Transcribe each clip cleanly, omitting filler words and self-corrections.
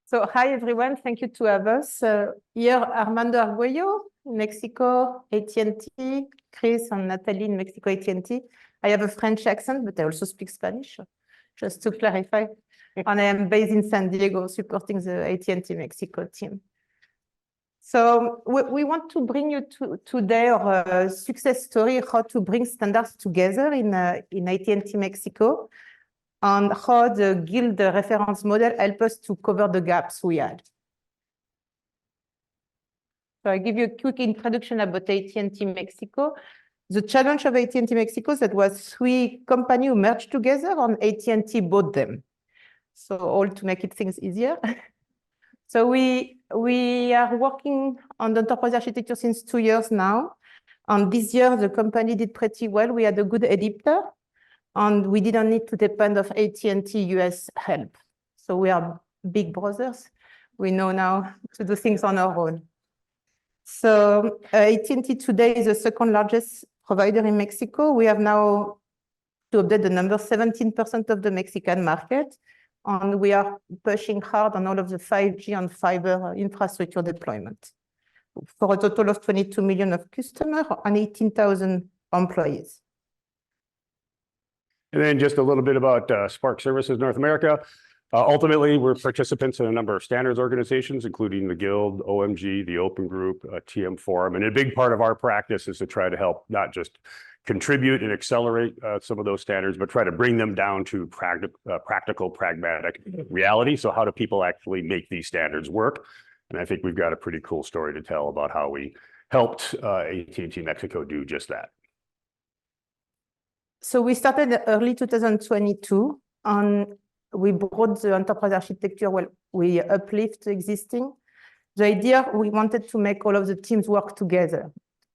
So hi, everyone. Thank you to have us. Here, Armando Arguello, Mexico, AT&T, Chris and Nathalie in Mexico, AT&T. I have a French accent, but I also speak Spanish, just to clarify. And I am based in San Diego, supporting the AT&T Mexico team. So we want to bring you today our success story, how to bring standards together in AT&T Mexico, and how the Scaled Reference Model help us to cover the gaps we had. So I give you a quick introduction about AT&T Mexico. The challenge of AT&T Mexico is that was 3 companies who merged together and AT&T bought them. So all to make things easier. So we are working on the enterprise architecture since 2 years now. And this year, the company did pretty well. We had a good editor. And we didn't need to depend on AT&T US help. So we are big brothers. We know now to do things on our own. So AT&T today is the second largest provider in Mexico. We have now, to update the number, 17% of the Mexican market. And we are pushing hard on all of the 5G and fiber infrastructure deployment for a total of 22 million of customers and 18,000 employees. And then just a little bit about Sparx Services North America. Ultimately, we're participants in a number of standards organizations, including the Guild, OMG, the Open Group, TM Forum. And a big part of our practice is to try to help not just contribute and accelerate some of those standards, but try to bring them down to practical, pragmatic reality. So how do people actually make these standards work? And I think we've got a pretty cool story to tell about how we helped AT&T Mexico do just that. So we started early 2022, and we brought the enterprise architecture, well, we uplift the existing. The idea, we wanted to make all of the teams work together,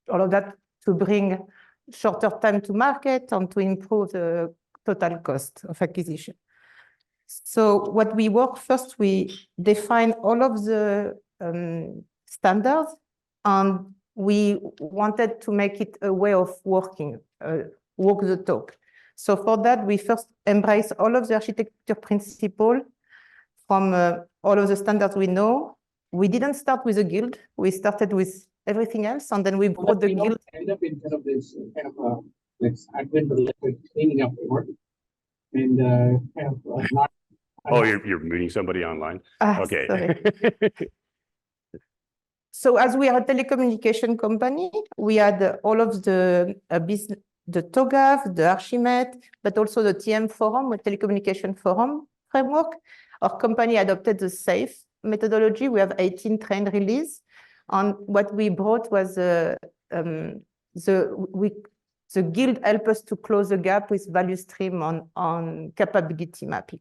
all of that to bring shorter time to market and to improve the total cost of acquisition. So what we work first, we define all of the standards, and we wanted to make it a way of working, walk the talk. So for that, we first embrace all of the architecture principles from all of the standards we know. We didn't start with a guild. We started with everything else, and then we brought the guild. End up in kind of this kind of like admin-related cleaning up work, and kind of not. Oh, you're meeting somebody online? Okay. So as we are a telecommunication company, we had all of the business, the TOGAF, the Archimate, but also the TM Forum, the Telecommunication Forum framework. Our company adopted the SAFe methodology. We have 18 trained release. And what we brought was the guild help us to close the gap with value stream on capability mapping.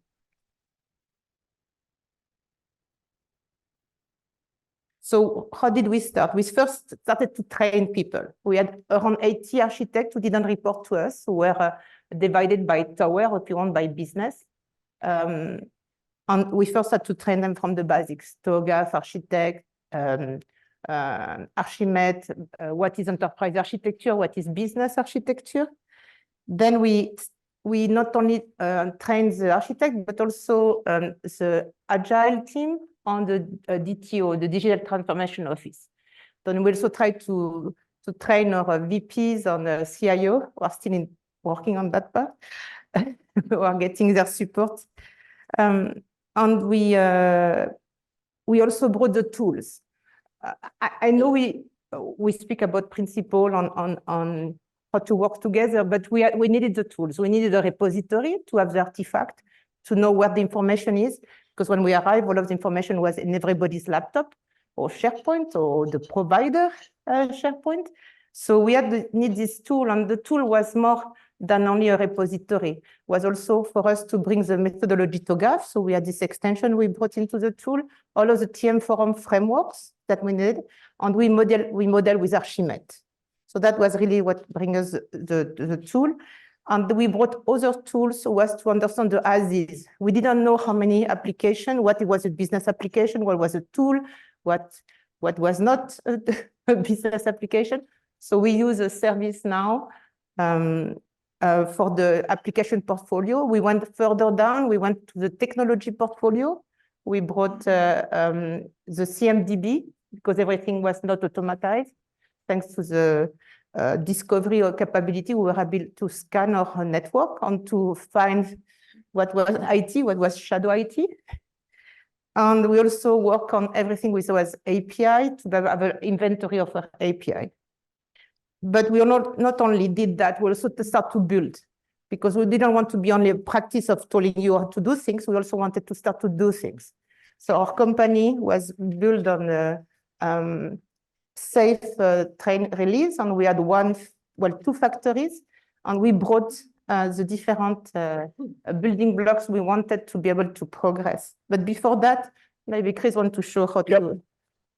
So how did we start? We first started to train people. We had around 80 architects who didn't report to us, who were divided by tower, or if you want, by business. And we first had to train them from the basics, TOGAF, architect, Archimate, what is enterprise architecture, what is business architecture. Then we not only train the architect, but also the agile team on the DTO, the Digital Transformation Office. Then we also try to train our VPs and CIO, who are still working on that part, who are getting their support. And we also brought the tools. I know we speak about principle on how to work together, but we needed the tools. We needed a repository to have the artifact, to know where the information is. Because when we arrived, all of the information was in everybody's laptop or SharePoint or the provider SharePoint. So we had need this tool, and the tool was more than only a repository. It was also for us to bring the methodology TOGAF. So we had this extension we brought into the tool, all of the TM Forum frameworks that we needed, and we model with Archimate. So that was really what brings us the tool. And we brought other tools was to understand the as-is. We didn't know how many applications, what it was a business application, what was a tool, what was not a business application. So we use a service now for the application portfolio. We went further down. We went to the technology portfolio. We brought the CMDB because everything was not automatized. Thanks to the discovery or capability, we were able to scan our network and to find what was IT, what was shadow IT. And we also work on everything we saw as API to have an inventory of our API. But we not only did that, we also start to build because we didn't want to be only a practice of telling you how to do things. We also wanted to start to do things. So our company was built on a safe train release, and we had two factories, and we brought the different building blocks we wanted to be able to progress. But before that, maybe Chris wants to show how to.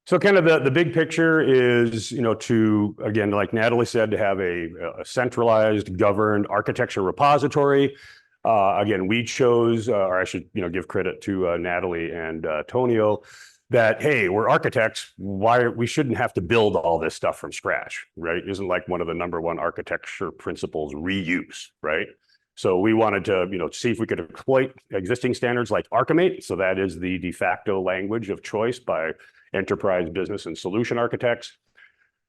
So kind of the big picture is, to, again, like Nathalie said, to have a centralized, governed architecture repository. Again, we chose, or I should, give credit to Nathalie and Tonio, that, hey, we're architects, we shouldn't have to build all this stuff from scratch, right? Isn't like one of the #1 architecture principles reuse, right? So we wanted to, see if we could exploit existing standards like Archimate. So that is the de facto language of choice by enterprise, business, and solution architects.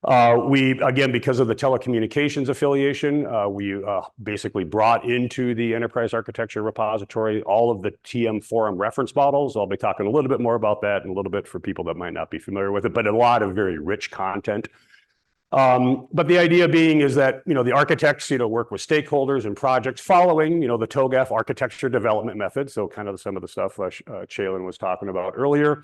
We, again, because of the telecommunications affiliation, we basically brought into the enterprise architecture repository all of the TM forum reference models. I'll be talking a little bit more about that in a little bit for people that might not be familiar with it, but a lot of very rich content. But the idea being is that, the architects, work with stakeholders and projects following, the TOGAF architecture development method. So kind of some of the stuff Shaylin was talking about earlier.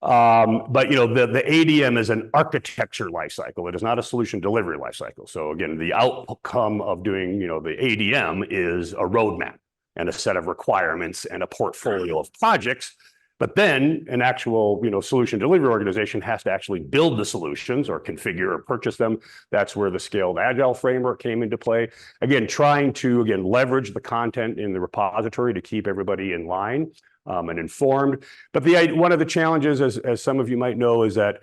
But the ADM is an architecture lifecycle. It is not a solution delivery lifecycle. So again, the outcome of doing the ADM is a roadmap and a set of requirements and a portfolio of projects. But then an actual solution delivery organization has to actually build the solutions or configure or purchase them. That's where the Scaled Agile Framework came into play. Again, trying to leverage the content in the repository to keep everybody in line. And informed. But one of the challenges, as some of you might know, is that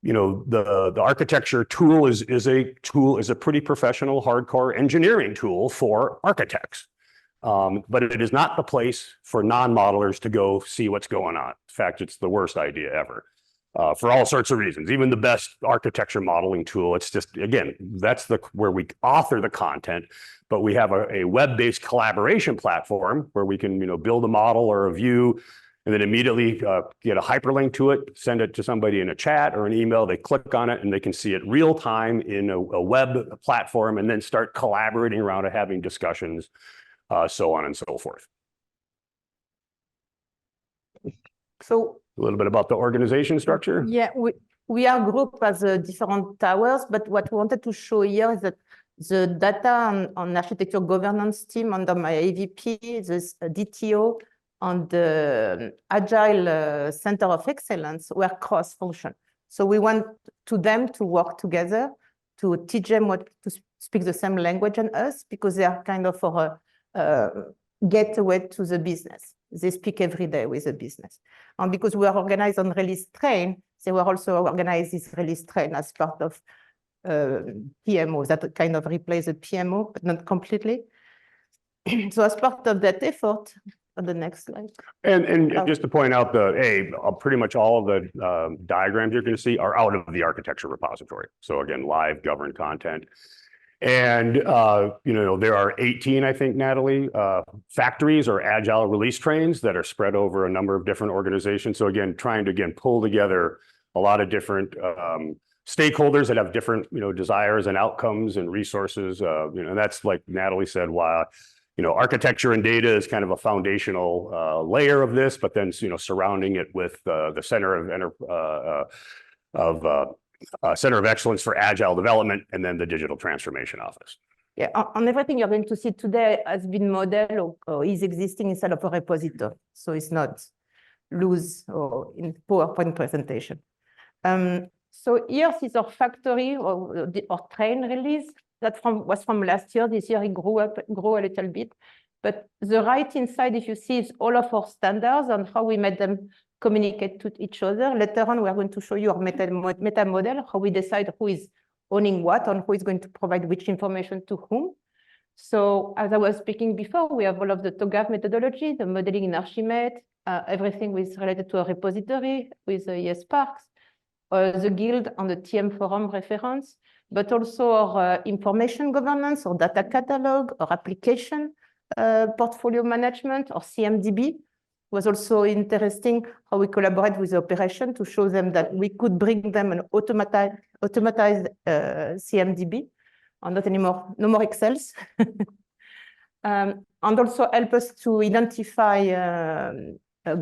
the architecture tool is a pretty professional, hardcore engineering tool for architects. But it is not the place for non-modelers to go see what's going on. In fact, it's the worst idea ever. For all sorts of reasons. Even the best architecture modeling tool, it's just, again, that's where we author the content, but we have a web-based collaboration platform where we can, build a model or a view and then immediately get a hyperlink to it, send it to somebody in a chat or an email, they click on it and they can see it real time in a web platform and then start collaborating around it, having discussions, so on and so forth. So a little bit about the organization structure. Yeah, we are grouped as different towers, but what we wanted to show here is that the data on architecture governance team under my AVP, this DTO, and the Agile Center of Excellence were cross-function. So we want them to work together to teach them to speak the same language as us, because they are kind of for a gateway to the business. They speak every day with the business. And because we are organized on release train, they were also organized this release train as part of PMO, that kind of replace the PMO, but not completely. So as part of that effort, on the next slide. And just to point out pretty much all of the diagrams you're going to see are out of the architecture repository. So again, live governed content. And, there are 18, I think, Nathalie, factories or agile release trains that are spread over a number of different organizations. So again, trying to, pull together a lot of different stakeholders that have different, desires and outcomes and resources. And that's, like Nathalie said, why, architecture and data is kind of a foundational layer of this, but then, surrounding it with the center of Center of Excellence for Agile Development, and then the Digital Transformation Office. Yeah, and everything you're going to see today has been modeled or is existing inside of a repository. So it's not loose or in PowerPoint presentation. So here is our factory or train release that was from last year. This year it grew a little bit. But the right inside, if you see, is all of our standards and how we made them communicate to each other. Later on, we are going to show you our meta model, how we decide who is owning what and who is going to provide which information to whom. So as I was speaking before, we have all of the TOGAF methodology, the modeling in Archimate, everything with related to a repository with Sparx, the Guild on the TM forum reference, but also our information governance or data catalog or application portfolio management or CMDB. Was also interesting how we collaborate with the operation to show them that we could bring them an automatized CMDB, or not anymore, no more Excels. And also help us to identify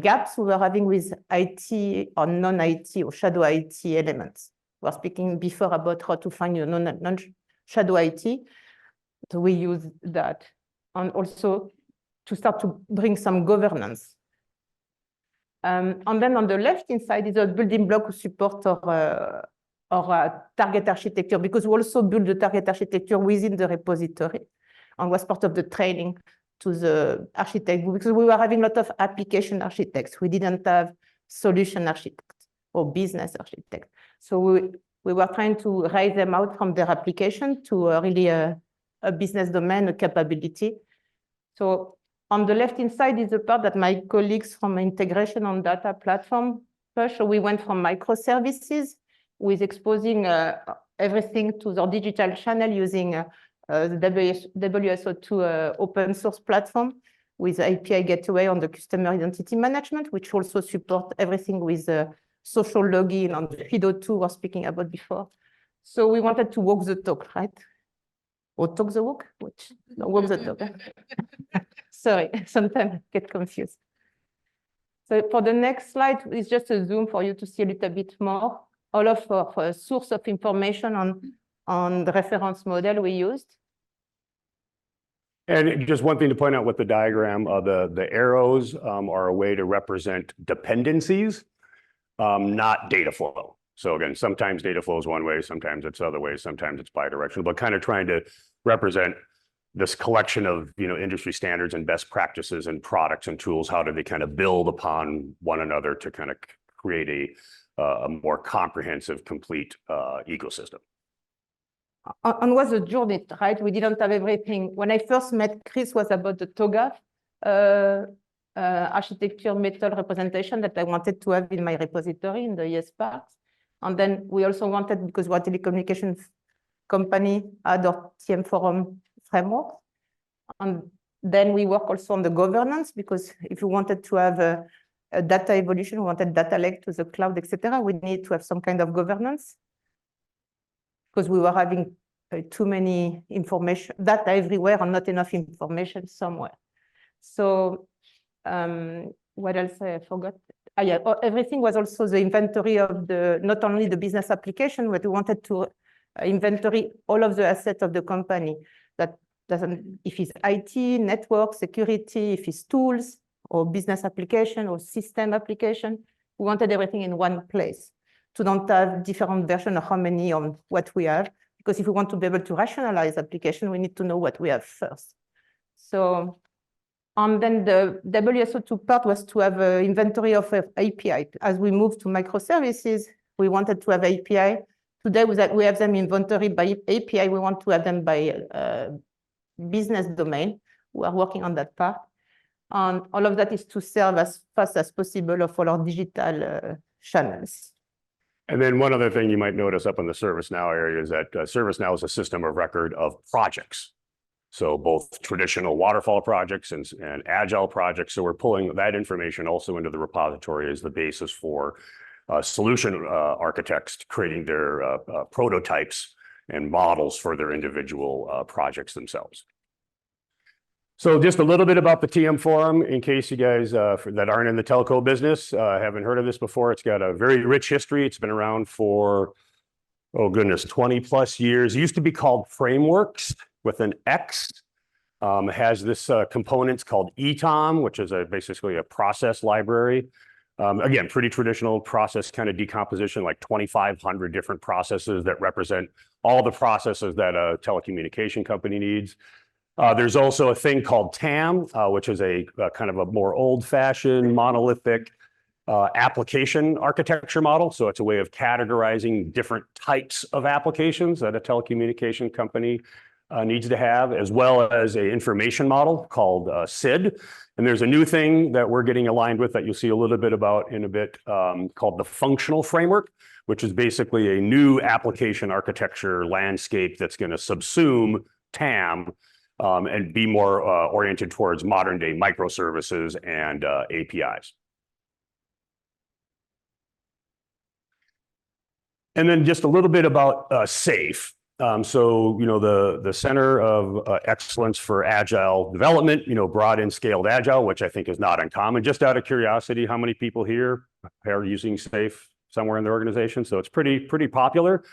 gaps we were having with IT or non-IT or shadow IT elements. We were speaking before about how to find non-shadow IT. So we use that. And also to start to bring some governance. And then on the left-hand side is a building block to support our target architecture, because we also build the target architecture within the repository and was part of the training to the architect, because we were having a lot of application architects. We didn't have solution architects or business architects. So we were trying to raise them out from their application to really a business domain, a capability. So on the left-hand side is the part that my colleagues from integration on data platform push. So we went from microservices with exposing everything to the digital channel using the WSO2 open source platform with API gateway on the customer identity management, which also support everything with social login on FIDO2 we were speaking about before. So we wanted to walk the talk, right? Or talk the walk? Which? No, walk the talk. Sorry, sometimes I get confused. So for the next slide, it's just a zoom for you to see a little bit more. All of our source of information on the reference model we used. And just one thing to point out with the diagram, the arrows are a way to represent dependencies, not data flow. So again, sometimes data flow is one way, sometimes it's other ways, sometimes it's bidirectional, but kind of trying to represent this collection of industry standards and best practices and products and tools. How do they kind of build upon one another to kind of create a more comprehensive, complete ecosystem? And was a journey, right? We didn't have everything. When I first met Chris, was about the TOGAF architecture method representation that I wanted to have in my repository in the Sparx. And then we also wanted, because we're a telecommunications company, add our TM forum framework. And then we work also on the governance, because if you wanted to have a data evolution, we wanted data lake to the cloud, etc., we need to have some kind of governance, because we were having too many information, data everywhere and not enough information somewhere. So what else I forgot? Yeah, everything was also the inventory of not only the business application, but we wanted to inventory all of the assets of the company. That doesn't, if it's IT, network, security, if it's tools or business application or system application, we wanted everything in one place to not have different versions of how many on what we have. Because if we want to be able to rationalize application, we need to know what we have first. So, and then the WSO2 part was to have an inventory of API. As we move to microservices, we wanted to have API. Today, we have them inventory by API. We want to have them by business domain. We are working on that part. And all of that is to serve as fast as possible of all our digital channels. And then one other thing you might notice up in the ServiceNow area is that ServiceNow is a system of record of projects. So both traditional waterfall projects and agile projects. So we're pulling that information also into the repository as the basis for solution architects creating their prototypes and models for their individual projects themselves. So just a little bit about the TM Forum, in case you guys that aren't in the telco business haven't heard of this before. It's got a very rich history. It's been around for, oh goodness, 20 plus years. It used to be called Frameworks with an X. It has this components called eTOM, which is basically a process library. Again, pretty traditional process kind of decomposition, like 2,500 different processes that represent all the processes that a telecommunication company needs. There's also a thing called TAM, which is a kind of a more old-fashioned monolithic application architecture model. So it's a way of categorizing different types of applications that a telecommunication company needs to have, as well as an information model called SID. And there's a new thing that we're getting aligned with that you'll see a little bit about in a bit, called the functional framework, which is basically a new application architecture landscape that's going to subsume TAM and be more oriented towards modern day microservices and APIs. And then just a little bit about SAFE. So, the Center of Excellence for Agile Development, brought in Scaled Agile, which I think is not uncommon. Just out of curiosity, how many people here are using SAFE somewhere in their organization? So it's pretty popular.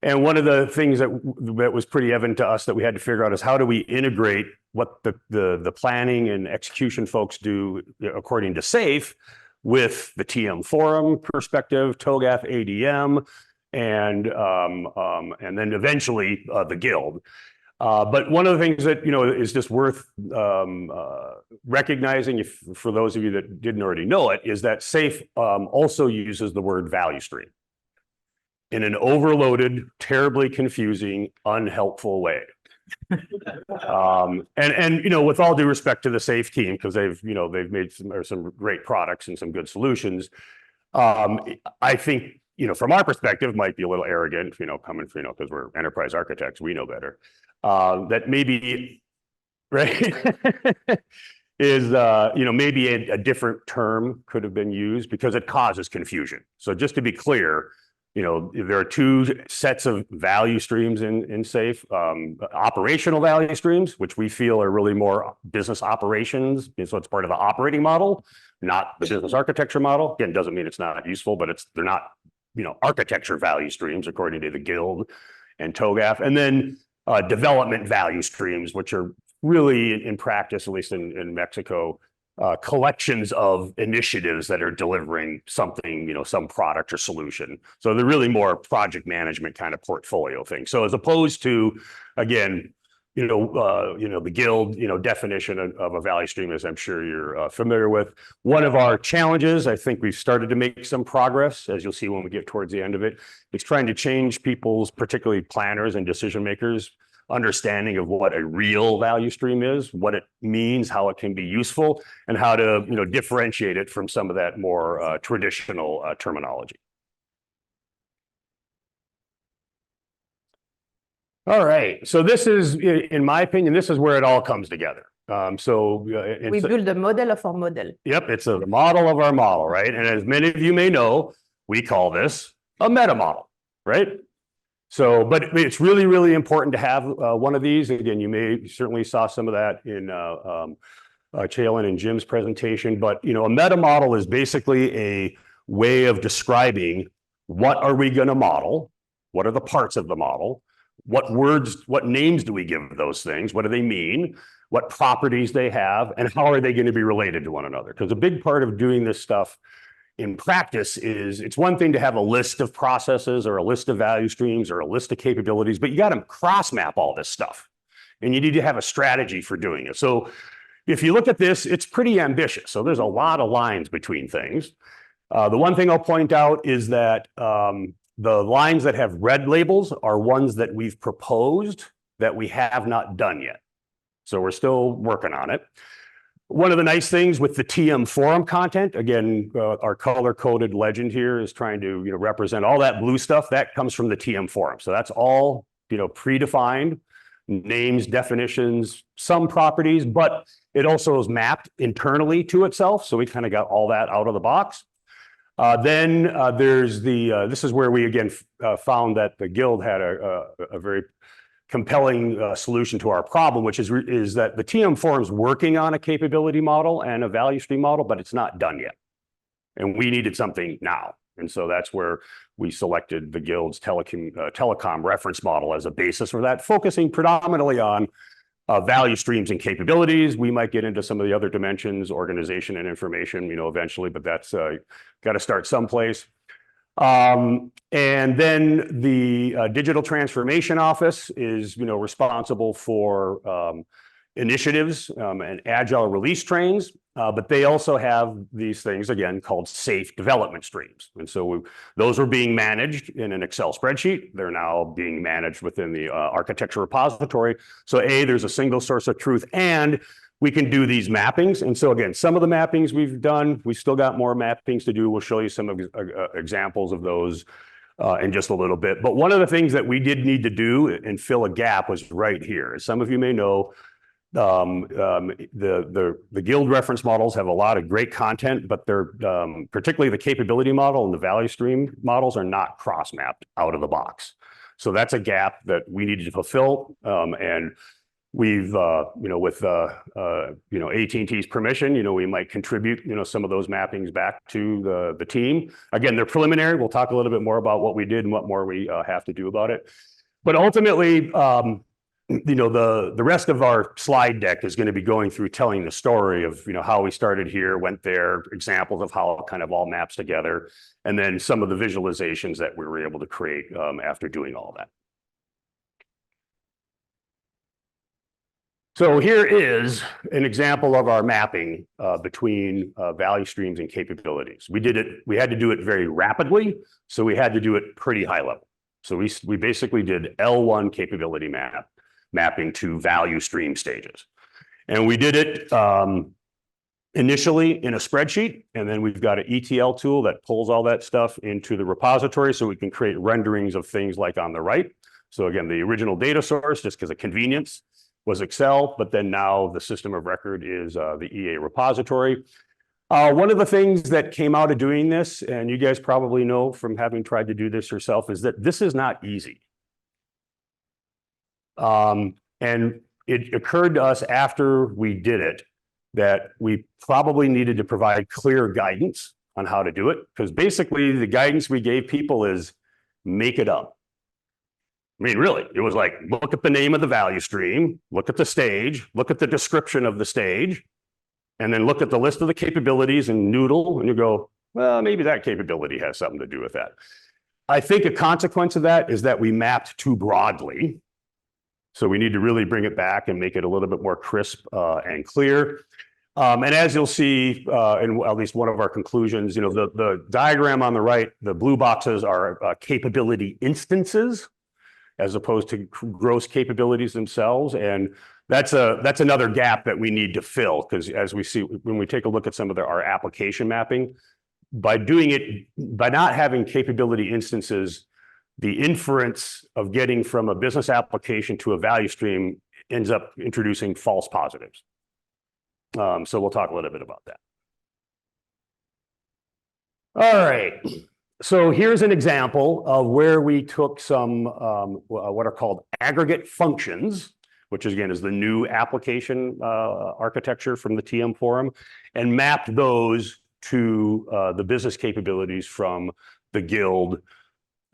And one of the things that was pretty evident to us that we had to figure out is how do we integrate what the planning and execution folks do according to SAFE with the TM forum perspective, TOGAF, ADM, and then eventually the guild. But one of the things that is just worth recognizing, for those of you that didn't already know it, is that SAFE also uses the word value stream in an overloaded, terribly confusing, unhelpful way. And with all due respect to the SAFE team, because they've made some great products and some good solutions, I think from our perspective might be a little arrogant, coming from because we're enterprise architects, we know better. That maybe, right, is maybe a different term could have been used because it causes confusion. So just to be clear, there are two sets of value streams in SAFE. Operational value streams, which we feel are really more business operations. So it's part of the operating model, not the business architecture model. Again, doesn't mean it's not useful, but they're not, architecture value streams according to the Guild and TOGAF. And then development value streams, which are really in practice, at least in Mexico, collections of initiatives that are delivering something, some product or solution. So they're really more project management kind of portfolio thing. So as opposed to, again, the Guild, definition of a value stream, as I'm sure you're familiar with. One of our challenges, I think we've started to make some progress, as you'll see when we get towards the end of it, is trying to change people's, particularly planners and decision makers, understanding of what a real value stream is, what it means, how it can be useful, and how to differentiate it from some of that more traditional terminology. All right, so this is, in my opinion, this is where it all comes together. We build a model of our model. Yep, it's a model of our model, right? And as many of you may know, we call this a meta model, right? So, but it's really, really important to have one of these. Again, you certainly saw some of that in Chalin and Jim's presentation, but a meta model is basically a way of describing what are we going to model, what are the parts of the model, what words, what names do we give those things, what do they mean, what properties they have, and how are they going to be related to one another? Because a big part of doing this stuff in practice is, it's one thing to have a list of processes or a list of value streams or a list of capabilities, but you got to cross map all this stuff. And you need to have a strategy for doing it. So if you look at this, it's pretty ambitious. So there's a lot of lines between things. The one thing I'll point out is that the lines that have red labels are ones that we've proposed that we have not done yet. So we're still working on it. One of the nice things with the TM forum content, again, our color-coded legend here is trying to represent all that blue stuff that comes from the TM forum. So that's all predefined, names, definitions, some properties, but it also is mapped internally to itself. So we kind of got all that out of the box. Then there's this is where we again found that the Guild had a very compelling solution to our problem, which is that the TM forum's working on a capability model and a value stream model, but it's not done yet. And we needed something now. And so that's where we selected the Guild's Telecom Reference Model as a basis for that, focusing predominantly on value streams and capabilities. We might get into some of the other dimensions, organization and information, eventually, but that's got to start someplace. And then the Digital Transformation Office is, responsible for initiatives and agile release trains. But they also have these things, again, called safe development streams. And so those were being managed in an Excel spreadsheet. They're now being managed within the architecture repository. So there's a single source of truth, and we can do these mappings. And so again, some of the mappings we've done, we still got more mappings to do. We'll show you some examples of those in just a little bit. But one of the things that we did need to do and fill a gap was right here. As some of you may know, the Guild reference models have a lot of great content, but they're particularly the capability model and the value stream models are not cross-mapped out of the box. So that's a gap that we needed to fulfill. And we've, with AT&T's permission, we might contribute, some of those mappings back to the team. Again, they're preliminary. We'll talk a little bit more about what we did and what more we have to do about it. But ultimately, the rest of our slide deck is going to be going through telling the story of, how we started here, went there, examples of how it kind of all maps together, and then some of the visualizations that we were able to create after doing all that. So here is an example of our mapping between value streams and capabilities. We had to do it very rapidly, so we had to do it pretty high level. So we basically did L1 capability mapping to value stream stages. And we did it initially in a spreadsheet, and then we've got an ETL tool that pulls all that stuff into the repository so we can create renderings of things like on the right. So again, the original data source, just because of convenience, was Excel, but then now the system of record is the EA repository. One of the things that came out of doing this, and you guys probably know from having tried to do this yourself, is that this is not easy. And it occurred to us after we did it that we probably needed to provide clear guidance on how to do it, because basically the guidance we gave people is make it up. I mean, really, it was like, look at the name of the value stream, look at the stage, look at the description of the stage, and then look at the list of the capabilities and noodle, and you go, well, maybe that capability has something to do with that. I think a consequence of that is that we mapped too broadly. So we need to really bring it back and make it a little bit more crisp and clear. And as you'll see in at least one of our conclusions, the diagram on the right, the blue boxes are capability instances, as opposed to gross capabilities themselves. And that's another gap that we need to fill, because as we see, when we take a look at some of our application mapping, by not having capability instances, the inference of getting from a business application to a value stream ends up introducing false positives. So we'll talk a little bit about that. All right. So here's an example of where we took some what are called aggregate functions, which again is the new application architecture from the TM forum, and mapped those to the business capabilities from the Guild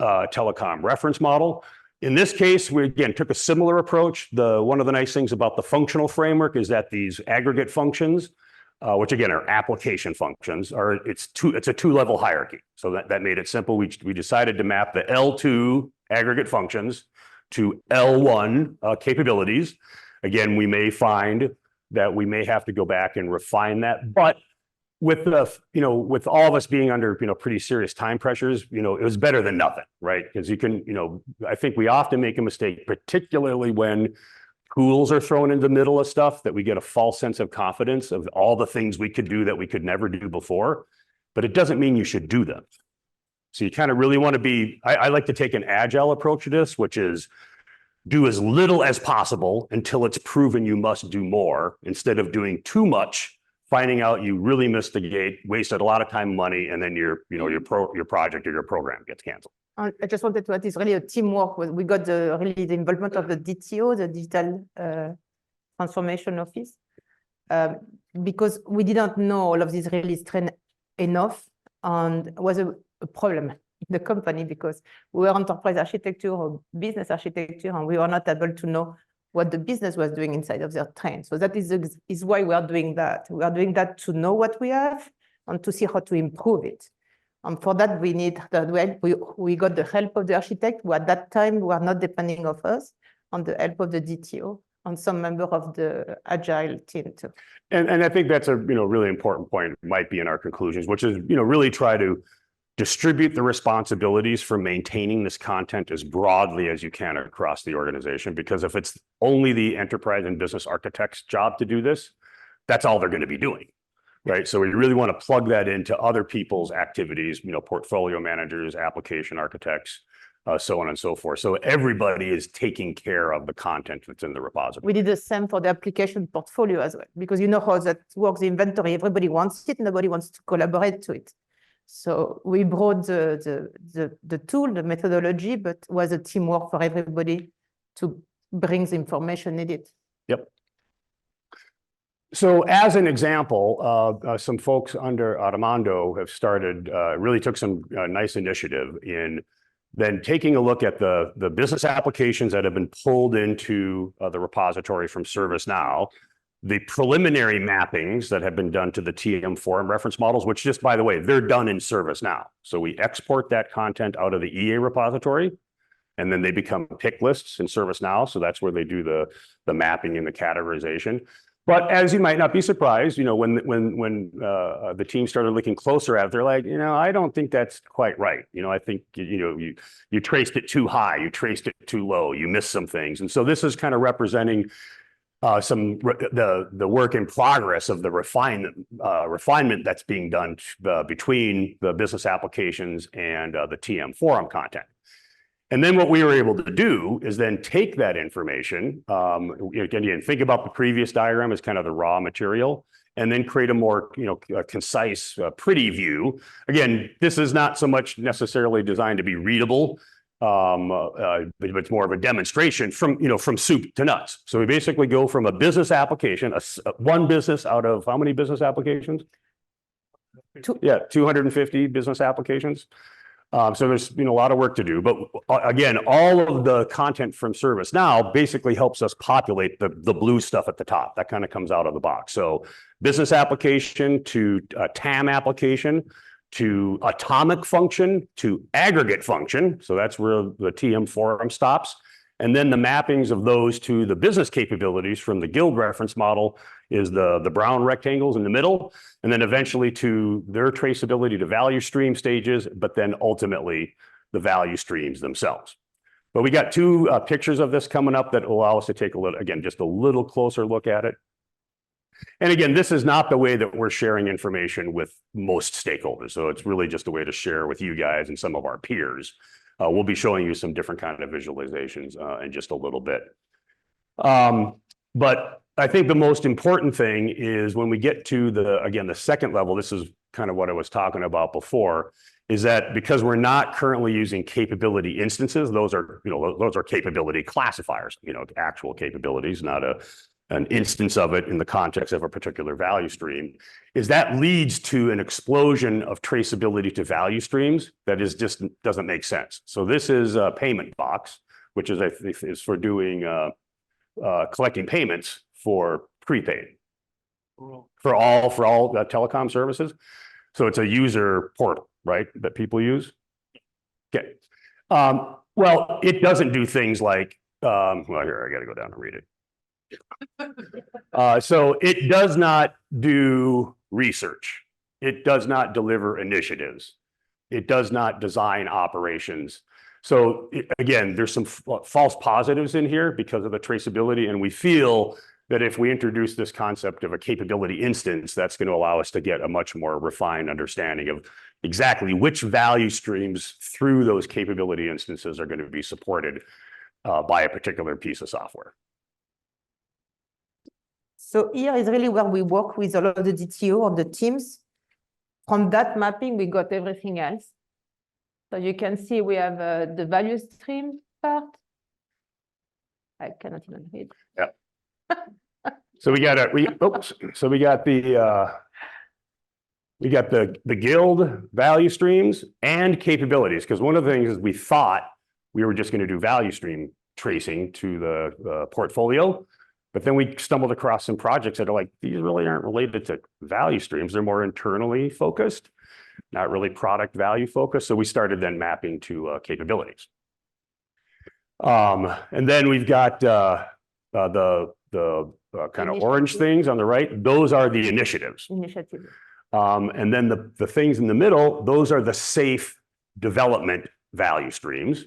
Telecom Reference Model. In this case, we again took a similar approach. One of the nice things about the functional framework is that these aggregate functions, which again are application functions, it's a two-level hierarchy. So that made it simple. We decided to map the L2 aggregate functions to L1 capabilities. Again, we may find that we may have to go back and refine that, but with with all of us being under pretty serious time pressures, it was better than nothing, right? Because you can, I think we often make a mistake, particularly when tools are thrown in the middle of stuff, that we get a false sense of confidence of all the things we could do that we could never do before, but it doesn't mean you should do them. So you kind of really want to be, I like to take an agile approach to this, which is do as little as possible until it's proven you must do more, instead of doing too much, finding out you really missed the gate, wasted a lot of time and money, and then your project or your program gets canceled. I just wanted to add, it's really a teamwork. We got the involvement of the DTO, the Digital Transformation Office, because we didn't know all of these release trained enough, and it was a problem in the company because we were enterprise architecture or business architecture, and we were not able to know what the business was doing inside of their train. So that is why we are doing that. We are doing that to know what we have and to see how to improve it. And for that, we need we got the help of the architect, who at that time were not depending on us, on the help of the DTO. on some member of the Agile team too. And I think that's a really important point, might be in our conclusions, which is really try to distribute the responsibilities for maintaining this content as broadly as you can across the organization. Because if it's only the enterprise and business architect's job to do this, that's all they're going to be doing, right? So we really want to plug that into other people's activities, portfolio managers, application architects, so on and so forth. So everybody is taking care of the content that's in the repository. We did the same for the application portfolio as well, because you know how that works, the inventory, everybody wants it, nobody wants to collaborate to it. So we brought the tool, the methodology, but it was a teamwork for everybody to bring the information needed. Yep. So as an example, some folks under Armando have started, really took some nice initiative in then taking a look at the business applications that have been pulled into the repository from ServiceNow, the preliminary mappings that have been done to the TM Forum reference models, which just, by the way, they're done in ServiceNow. So we export that content out of the EA repository, and then they become pick lists in ServiceNow. So that's where they do the mapping and the categorization. But as you might not be surprised, when the team started looking closer at it, they're like, I don't think that's quite right. I think, you traced it too high, you traced it too low, you missed some things. And so this is kind of representing the work in progress of the refinement that's being done between the business applications and the TM Forum content. And then what we were able to do is then take that information, again, think about the previous diagram as kind of the raw material, and then create a more concise, pretty view. Again, this is not so much necessarily designed to be readable, but it's more of a demonstration from soup to nuts. So we basically go from a business application, one business out of how many business applications? 250 business applications. So there's a lot of work to do, but again, all of the content from ServiceNow basically helps us populate the blue stuff at the top. That kind of comes out of the box. So business application to TAM application to atomic function to aggregate function. So that's where the TM Forum stops. And then the mappings of those to the business capabilities from the Guild reference model is the brown rectangles in the middle, and then eventually to their traceability to value stream stages, but then ultimately the value streams themselves. But we got two pictures of this coming up that allow us to take just a little closer look at it. And again, this is not the way that we're sharing information with most stakeholders. So it's really just a way to share with you guys and some of our peers. We'll be showing you some different kind of visualizations in just a little bit. But I think the most important thing is when we get to the second level, this is kind of what I was talking about before, is that because we're not currently using capability instances, those are capability classifiers, actual capabilities, not an instance of it in the context of a particular value stream, is that leads to an explosion of traceability to value streams that just doesn't make sense. So this is a payment box, which is for doing collecting payments for prepaid for all telecom services. So it's a user portal, right, that people use. Okay. Well, it doesn't do things like here, I got to go down and read it. So it does not do research. It does not deliver initiatives. It does not design operations. So again, there's some false positives in here because of the traceability, and we feel that if we introduce this concept of a capability instance, that's going to allow us to get a much more refined understanding of exactly which value streams through those capability instances are going to be supported by a particular piece of software. So here is really where we work with a lot of the DTO or the teams. From that mapping, we got everything else. So you can see we have the value stream part. I cannot even read. Yeah. So we got the guild value streams and capabilities, because one of the things is we thought we were just going to do value stream tracing to the portfolio, but then we stumbled across some projects that are like, these really aren't related to value streams. They're more internally focused, not really product value focused. So we started then mapping to capabilities. And then we've got the kind of orange Initiative. things on the right, those are the initiatives. Initiative. And then the things in the middle, those are the safe development value streams.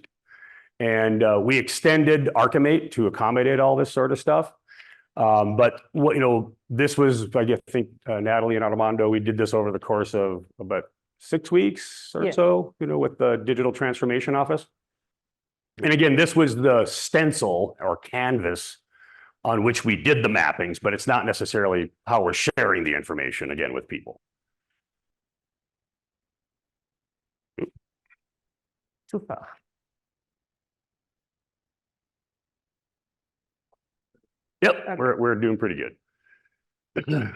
And we extended Archimate to accommodate all this sort of stuff. But what, this was, I think, Nathalie and Armando, we did this over the course of about 6 weeks or so, with the digital transformation office. And again, this was the stencil or canvas on which we did the mappings, but it's not necessarily how we're sharing the information again with people. Too far. Yep, Okay. we're doing pretty good. And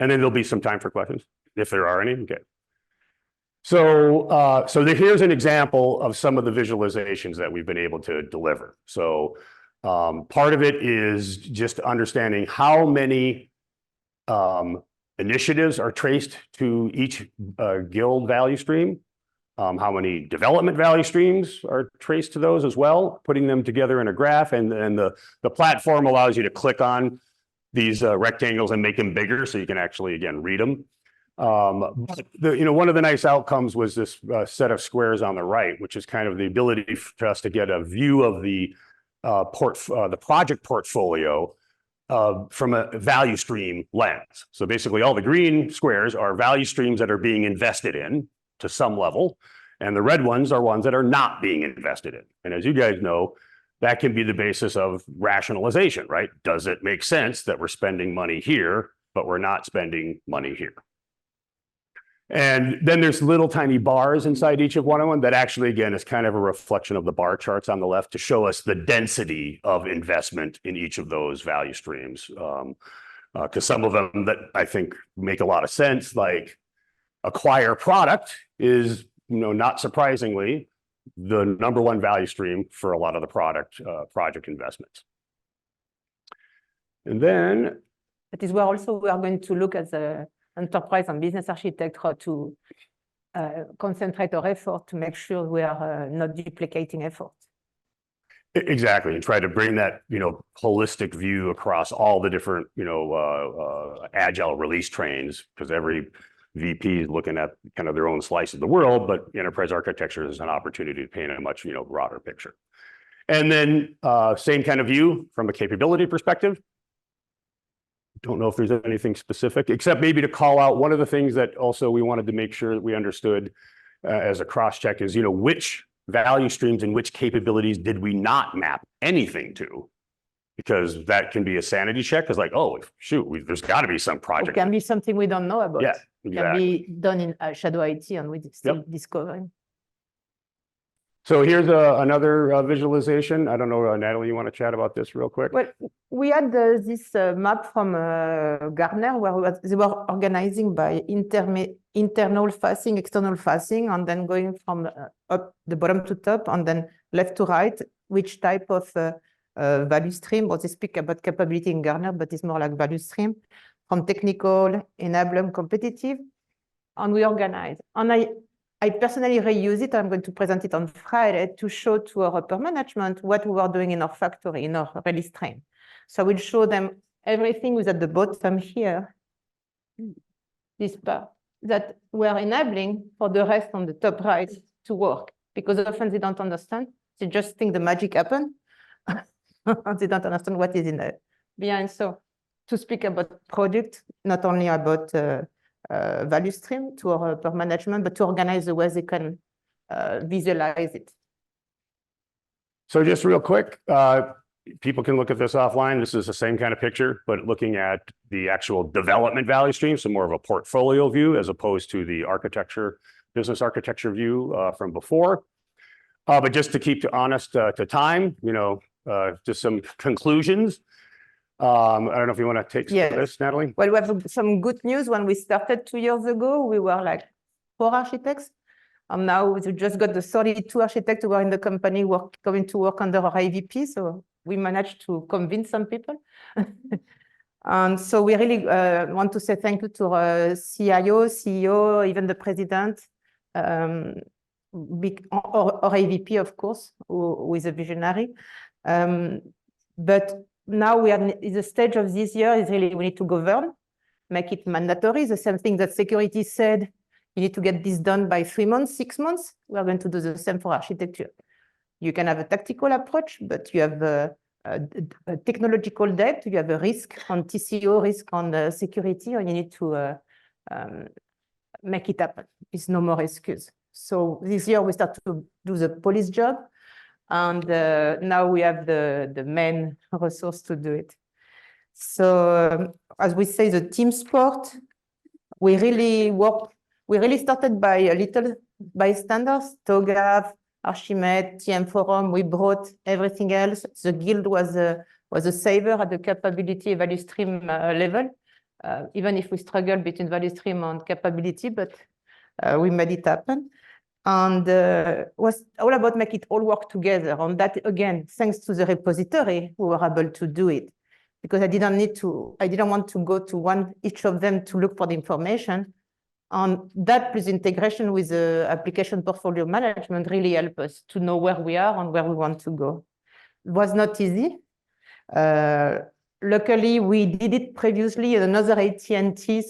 then there'll be some time for questions, if there are any. Okay. So, here's an example of some of the visualizations that we've been able to deliver. So, part of it is just understanding how many initiatives are traced to each guild value stream, how many development value streams are traced to those as well, putting them together in a graph, and the platform allows you to click on these rectangles and make them bigger so you can actually, again, read them. But one of the nice outcomes was this set of squares on the right, which is kind of the ability for us to get a view of the project portfolio from a value stream lens. So basically all the green squares are value streams that are being invested in to some level, and the red ones are ones that are not being invested in. And as you guys know, that can be the basis of rationalization, right? Does it make sense that we're spending money here, but we're not spending money here? And then there's little tiny bars inside each of one of them that actually, again, is kind of a reflection of the bar charts on the left to show us the density of investment in each of those value streams. Because some of them that I think make a lot of sense, like acquire product is, not surprisingly, the number one value stream for a lot of the project investments. And then That is where also we are going to look at the enterprise and business architect, how to concentrate our effort to make sure we are not duplicating effort. Exactly, and try to bring that, holistic view across all the different, agile release trains, because every VP is looking at kind of their own slice of the world, but enterprise architecture is an opportunity to paint a much, broader picture. And then same kind of view from a capability perspective. Don't know if there's anything specific, except maybe to call out one of the things that also we wanted to make sure that we understood as a cross-check is, which value streams and which capabilities did we not map anything to? Because that can be a sanity check. It's like, oh, shoot, there's got to be some project. It can be something we don't know about. Yeah, exactly. It can be done in shadow IT and we're still discovering. So here's another visualization. I don't know, Nathalie, you want to chat about this real quick? Well, we had this map from Gartner where they were organizing by internal facing, external facing, and then going from up the bottom to top, and then left to right, which type of value stream, or they speak about capability in Gartner, but it's more like value stream, from technical, enabler, competitive, and we organize. And I personally reuse it. I'm going to present it on Friday to show to our upper management what we were doing in our factory, in our release train. So I will show them everything was at the bottom here, this part, that we're enabling for the rest on the top right to work, because often they don't understand. They just think the magic happened. They don't understand what is in the behind. So to speak about product, not only about value stream to our upper management, but to organize the way they can visualize it. So just real quick, people can look at this offline. This is the same kind of picture, but looking at the actual development value stream, so more of a portfolio view as opposed to the architecture, business architecture view from before. But just to keep honest to time, just some conclusions. I don't know if you want to take some of this, Nathalie. Well, we have some good news. When we started 2 years ago, we were like 4 architects. And now we just got the 32 architects who are in the company going to work under our IVP. So we managed to convince some people. And so we really want to say thank you to our CIO, CEO, even the president, our IVP, of course, who is a visionary. But now we are in the stage of this year is really we need to govern, make it mandatory. The same thing that security said, you need to get this done by 3 months, 6 months. We are going to do the same for architecture. You can have a tactical approach, but you have a technological debt, you have a risk on TCO, risk on security, and you need to make it happen. It's no more excuse. So this year we start to do the police job, and now we have the main resource to do it. So as we say, the team sport, we really started by a little bystanders, TOGAF, Archimate, TM Forum. We brought everything else. The guild was a saver at the capability value stream level, even if we struggled between value stream and capability, but we made it happen. And was all about make it all work together. On that, again, thanks to the repository, we were able to do it, because I didn't want to go to each of them to look for the information. And that plus integration with the application portfolio management really helped us to know where we are and where we want to go. It was not easy. Luckily, we did it previously in another AT&T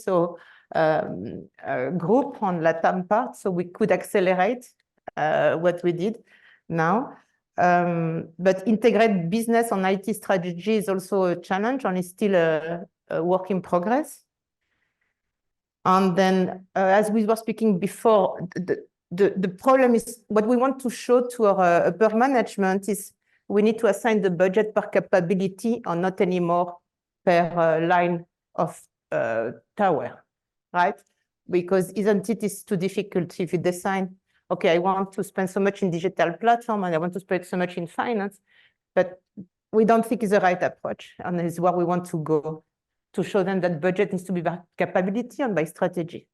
group on LATAM part, so we could accelerate what we did now. But integrate business and IT strategy is also a challenge, and it's still a work in progress. And then, as we were speaking before, the problem is what we want to show to our upper management is we need to assign the budget per capability and not anymore per line of tower, right? Because isn't it is too difficult if you design, okay, I want to spend so much in digital platform and I want to spend so much in finance, but we don't think it's the right approach. And it's where we want to go, to show them that budget needs to be by capability and by strategy.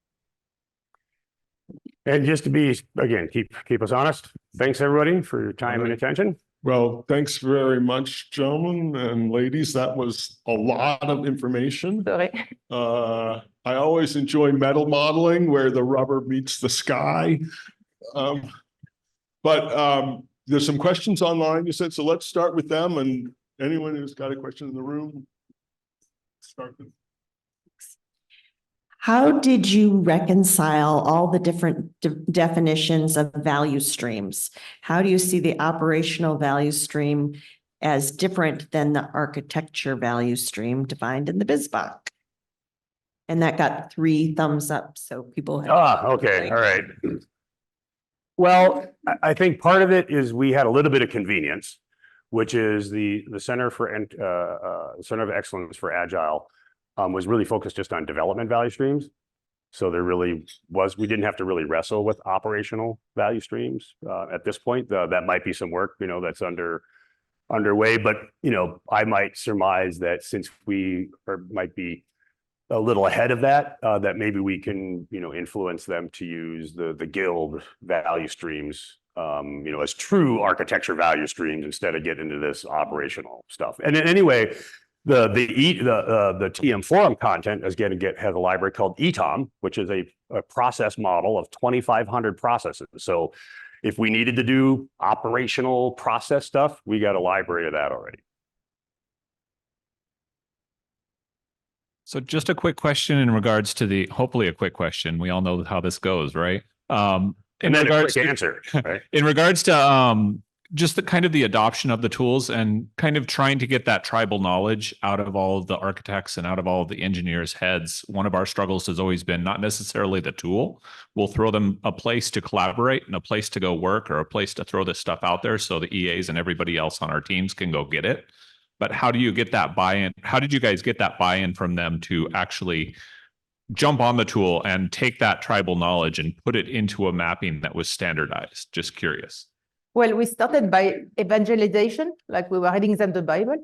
And just to be, again, keep us honest. Thanks everybody for your time and attention. Well, thanks very much, gentlemen and ladies. That was a lot of information. Sorry. I always enjoy metal modeling where the rubber meets the sky. But there's some questions online, you said, so let's start with them. And anyone who's got a question in the room, start with. How did you reconcile all the different definitions of value streams? How do you see the operational value stream as different than the architecture value stream defined in the BizBook? And that got 3 thumbs up, so people have Okay, all right. Well, I think part of it is we had a little bit of convenience, which is the Center of Excellence for Agile was really focused just on development value streams. So there really was, we didn't have to really wrestle with operational value streams at this point. That might be some work, that's underway, but, I might surmise that since we might be a little ahead of that, that maybe we can, influence them to use the guild value streams, as true architecture value streams instead of getting into this operational stuff. And anyway, the TM forum content is going to have a library called eTOM, which is a process model of 2,500 processes. So if we needed to do operational process stuff, we got a library of that already. So just a quick question in regards to hopefully a quick question. We all know how this goes, right? And then a quick answer, right? In regards to just the adoption of the tools and kind of trying to get that tribal knowledge out of all of the architects and out of all of the engineers' heads. One of our struggles has always been not necessarily the tool. We'll throw them a place to collaborate and a place to go work or a place to throw this stuff out there so the EAs and everybody else on our teams can go get it. But how do you get that buy-in? How did you guys get that buy-in from them to actually jump on the tool and take that tribal knowledge and put it into a mapping that was standardized? Just curious. Well, we started by evangelization, like we were reading them the Bible.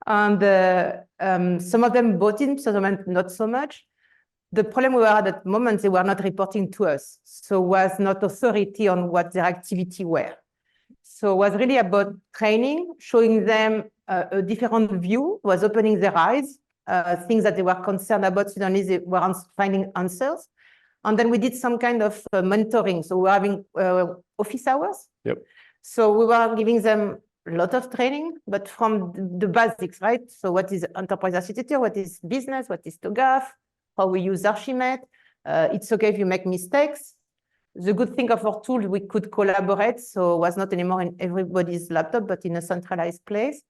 And some of them bought in, some of them not so much. The problem we were at that moment, they were not reporting to us. So was not authority on what their activity were. So it was really about training, showing them a different view, was opening their eyes, things that they were concerned about, suddenly they were finding answers. And then we did some kind of mentoring. So we were having office hours. Yep. So we were giving them a lot of training, but from the basics, right? So what is enterprise architecture? What is business? What is TOGAF? How we use Archimate? It's okay if you make mistakes. The good thing of our tool, we could collaborate, so it was not anymore in everybody's laptop, but in a centralized place.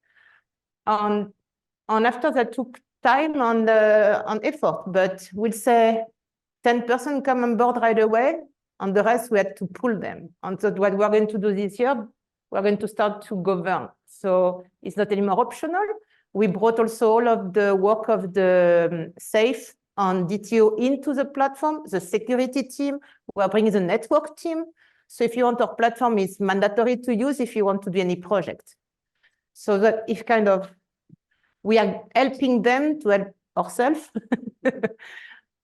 And after that took time on effort, but we'll say 10% come on board right away, and the rest we had to pull them. And so what we're going to do this year, we're going to start to govern. So it's not anymore optional. We brought also all of the work of the SAFE and DTO into the platform, the security team. We are bringing the network team. So if you want our platform, it's mandatory to use if you want to do any project. So that if kind of, we are helping them to help ourselves.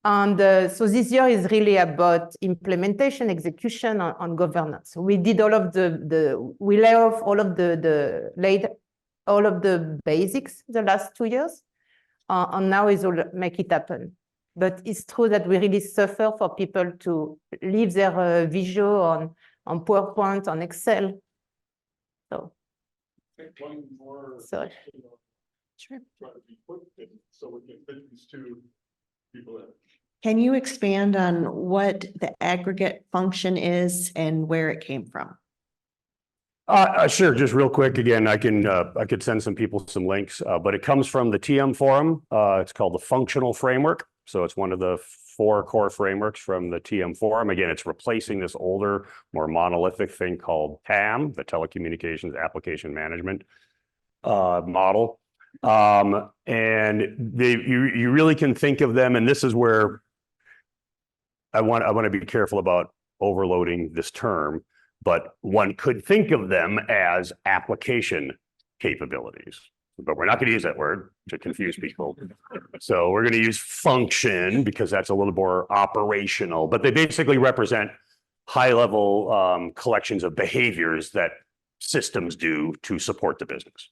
And so this year is really about implementation, execution, and governance. We did all of we lay off all of laid all of the basics the last 2 years, and now is all make it happen. But it's true that we really suffer for people to leave their visual on PowerPoint, on Excel. So, One more. sorry. Sure. Try to be quick, so we can fit these two people in. Can you expand on what the aggregate function is and where it came from? Sure. Just real quick. Again, I could send some people some links, but it comes from the TM forum. It's called the Functional Framework. So it's one of the 4 core frameworks from the TM forum. Again, it's replacing this older, more monolithic thing called TAM, the Telecommunications Application Management model. And you really can think of them, and this is where I want to be careful about overloading this term, but one could think of them as application capabilities. But we're not going to use that word to confuse people. So we're going to use function because that's a little more operational, but they basically represent high-level collections of behaviors that systems do to support the business.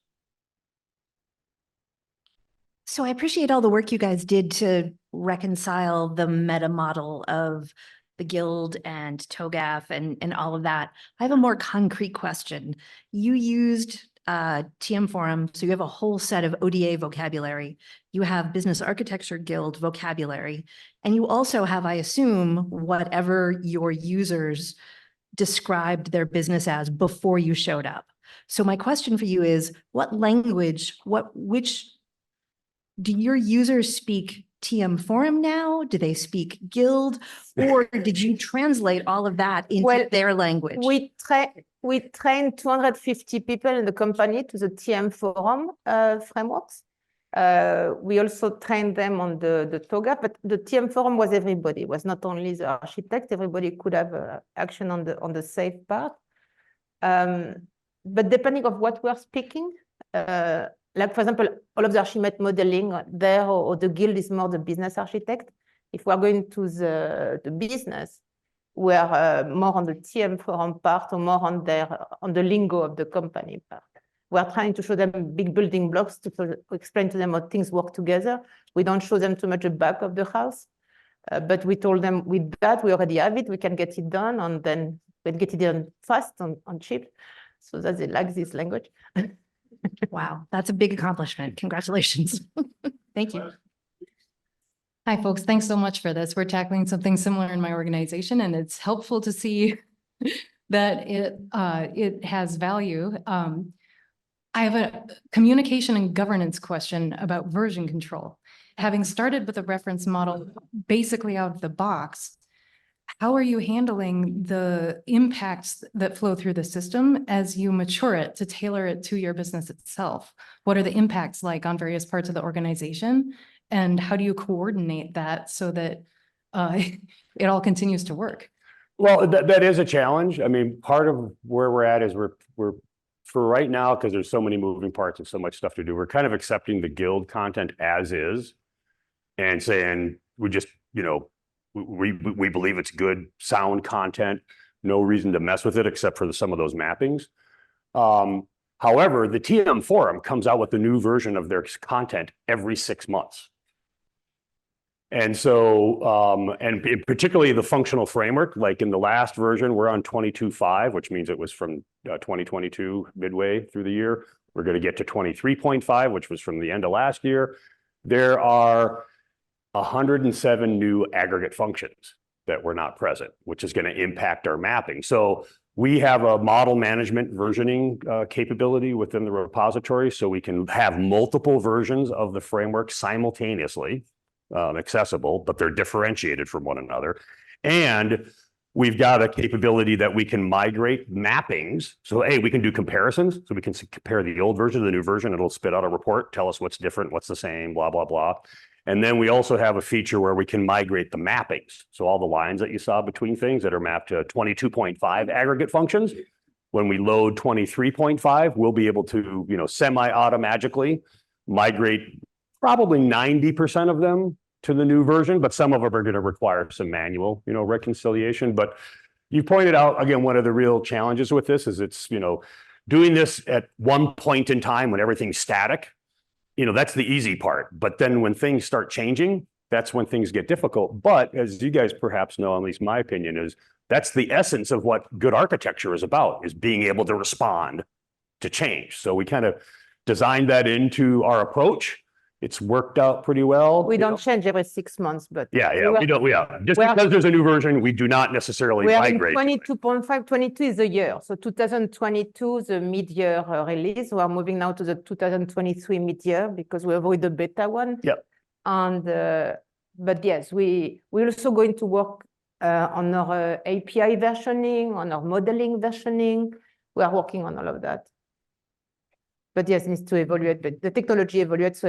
So I appreciate all the work you guys did to reconcile the meta model of the Guild and TOGAF and all of that. I have a more concrete question. You used TM Forum, so you have a whole set of ODA vocabulary. You have Business Architecture Guild vocabulary, and you also have, I assume, whatever your users described their business as before you showed up. So my question for you is, what language, which do your users speak TM Forum now? Do they speak Guild? Or did you translate all of that into their language? We trained 250 people in the company to the TM Forum frameworks. We also trained them on the TOGAF, but the TM Forum was everybody. It was not only the architect. Everybody could have action on the safe part. But depending on what we're speaking, like, for example, all of the Archimate modeling there, or the Guild is more the business architect. If we're going to the business, we're more on the TM Forum part or more on the lingo of the company part. We're trying to show them big building blocks to explain to them how things work together. We don't show them too much the back of the house, but we told them with that, we already have it, we can get it done, and then we get it done fast and cheap, so that they like this language. Wow, that's a big accomplishment. Congratulations. Thank you. Hi, folks. Thanks so much for this. We're tackling something similar in my organization, and it's helpful to see that it has value. I have a communication and governance question about version control. Having started with a reference model basically out of the box, how are you handling the impacts that flow through the system as you mature it to tailor it to your business itself? What are the impacts like on various parts of the organization? And how do you coordinate that so that it all continues to work? Well, that is a challenge. I mean, part of where we're at is we're for right now, because there's so many moving parts and so much stuff to do, we're kind of accepting the Guild content as is and saying, we just, we believe it's good, sound content, no reason to mess with it except for some of those mappings. However, the TM Forum comes out with a new version of their content every 6 months. And so, and particularly the functional framework, like in the last version, we're on 22.5, which means it was from 2022 midway through the year. We're going to get to 23.5, which was from the end of last year. There are 107 new aggregate functions that were not present, which is going to impact our mapping. So we have a model management versioning capability within the repository, so we can have multiple versions of the framework simultaneously accessible, but they're differentiated from one another. And we've got a capability that we can migrate mappings. So A, we can do comparisons. So we can compare the old version to the new version. It'll spit out a report, tell us what's different, what's the same, blah, blah, blah. And then we also have a feature where we can migrate the mappings. So all the lines that you saw between things that are mapped to 22.5 aggregate functions. When we load 23.5, we'll be able to, semi-automatically migrate probably 90% of them to the new version, but some of them are going to require some manual, reconciliation. But you pointed out, again, one of the real challenges with this is it's, doing this at one point in time when everything's static, that's the easy part. But then when things start changing, that's when things get difficult. But as you guys perhaps know, at least my opinion is, that's the essence of what good architecture is about, is being able to respond to change. So we kind of designed that into our approach. It's worked out pretty well. We don't change every 6 months, but We don't. Just because there's a new version, we do not necessarily we are in migrate. 22.5, 22 is a year. So 2022, the mid-year release. We are moving now to the 2023 mid-year because we avoid the beta one. Yep. And but yes, we're also going to work on our API versioning, on our modeling versioning. We are working on all of that. But yes, it needs to evaluate. The technology evaluates. So